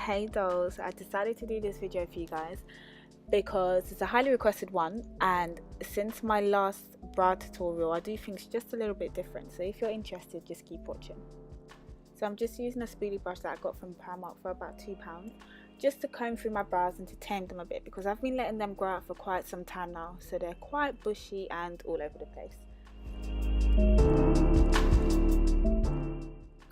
Hey dolls, I decided to do this video for you guys because it's a highly requested one, and since my last brow tutorial I do things just a little bit different, so if you're interested just keep watching. So I'm just using a spoolie brush that I got from Primark for about £2 just to comb through my brows and to tame them a bit, because I've been letting them grow out for quite some time now, so they're quite bushy and all over the place.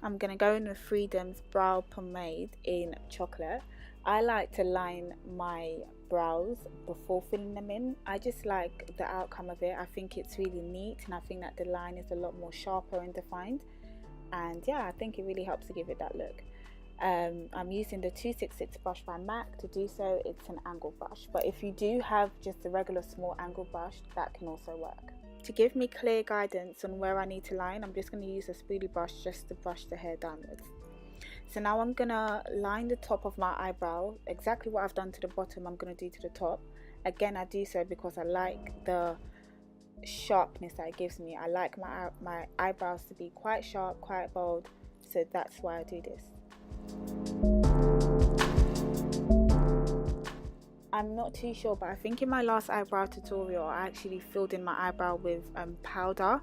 I'm going to go in with Freedom's brow pomade in chocolate. I like to line my brows before filling them in. I just like the outcome of it. I think it's really neat, and I think that the line is a lot more sharper and defined, and yeah, I think it really helps to give it that look. I'm using the 266 brush by MAC to do so. It's an angle brush, but if you do have just a regular small angle brush, that can also work. To give me clear guidance on where I need to line, I'm just going to use a spoolie brush just to brush the hair downwards. So now I'm going to line the top of my eyebrow. Exactly what I've done to the bottom I'm going to do to the top. Again, I do so because I like the sharpness that it gives me. I like my eyebrows to be quite sharp, quite bold, so that's why I do this. I'm not too sure, but I think in my last eyebrow tutorial I actually filled in my eyebrow with powder,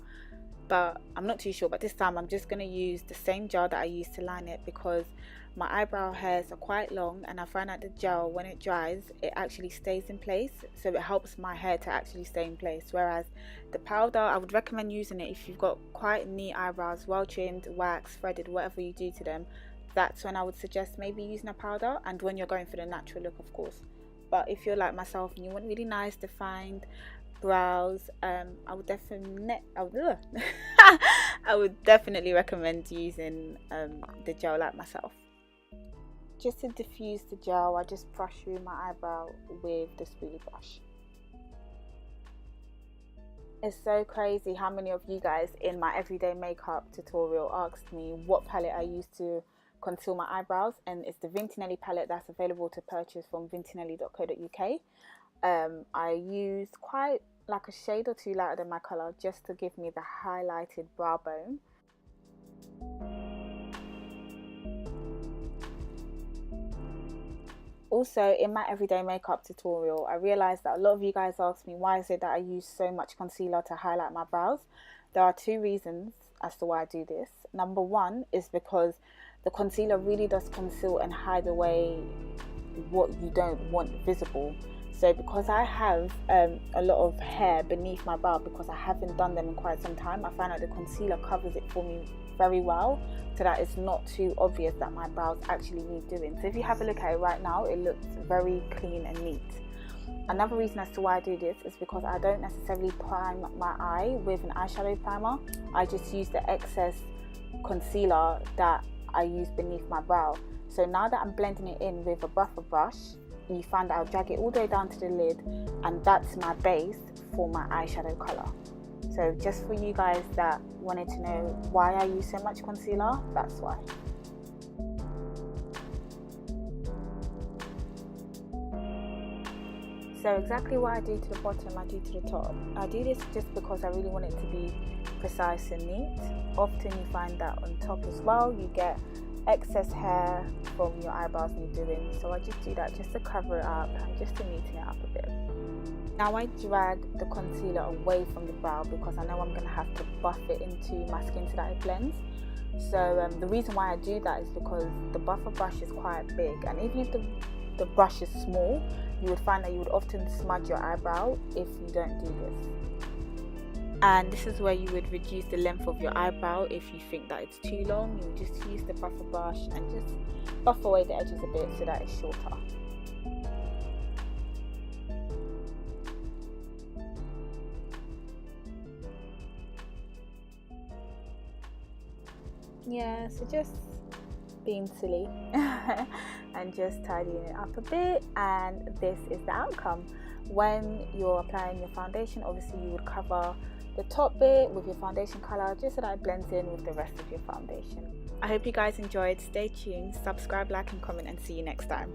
but I'm not too sure. But this time I'm just going to use the same gel that I used to line it, because my eyebrow hairs are quite long, and I find that the gel, when it dries, it actually stays in place, so it helps my hair to actually stay in place. Whereas the powder, I would recommend using it if you've got quite neat eyebrows, well trimmed, waxed, threaded, whatever you do to them. That's when I would suggest maybe using a powder, and when you're going for the natural look, of course. But if you're like myself and you want really nice defined brows, I would definitely recommend using the gel like myself. Just to diffuse the gel, I just brush through my eyebrow with the spoolie brush. It's so crazy how many of you guys in my everyday makeup tutorial asked me what palette I use to conceal my eyebrows, and it's the Vintinelli palette that's available to purchase from vintinelli.co.uk. I used quite like a shade or two lighter than my colour, just to give me the highlighted brow bone. Also, in my everyday makeup tutorial, I realised that a lot of you guys asked me why is it that I use so much concealer to highlight my brows. There are two reasons as to why I do this. Number one is because the concealer really does conceal and hide away what you don't want visible. So because I have a lot of hair beneath my brow, because I haven't done them in quite some time, I find that the concealer covers it for me very well, so that it's not too obvious that my brows actually need doing. So if you have a look at it right now, it looks very clean and neat. Another reason as to why I do this is because I don't necessarily prime my eye with an eyeshadow primer. I just use the excess concealer that I use beneath my brow. So now that I'm blending it in with a buffer brush, you find that I'll drag it all the way down to the lid, and that's my base for my eyeshadow colour. So just for you guys that wanted to know why I use so much concealer, that's why. So exactly what I do to the bottom, I do to the top. I do this just because I really want it to be precise and neat. Often you find that on top as well, you get excess hair from your eyebrows when you're doing. So I just do that just to cover it up and just to neaten it up a bit. Now I drag the concealer away from the brow because I know I'm going to have to buff it into my skin so that it blends. So the reason why I do that is because the buffer brush is quite big, and even if the brush is small, you would find that you would often smudge your eyebrow if you don't do this. And this is where you would reduce the length of your eyebrow. If you think that it's too long, you would just use the buffer brush and just buff away the edges a bit so that it's shorter. Yeah, so just being silly and just tidying it up a bit, and this is the outcome. When you're applying your foundation, obviously you would cover the top bit with your foundation colour just so that it blends in with the rest of your foundation. I hope you guys enjoyed. Stay tuned, subscribe, like and comment, and see you next time.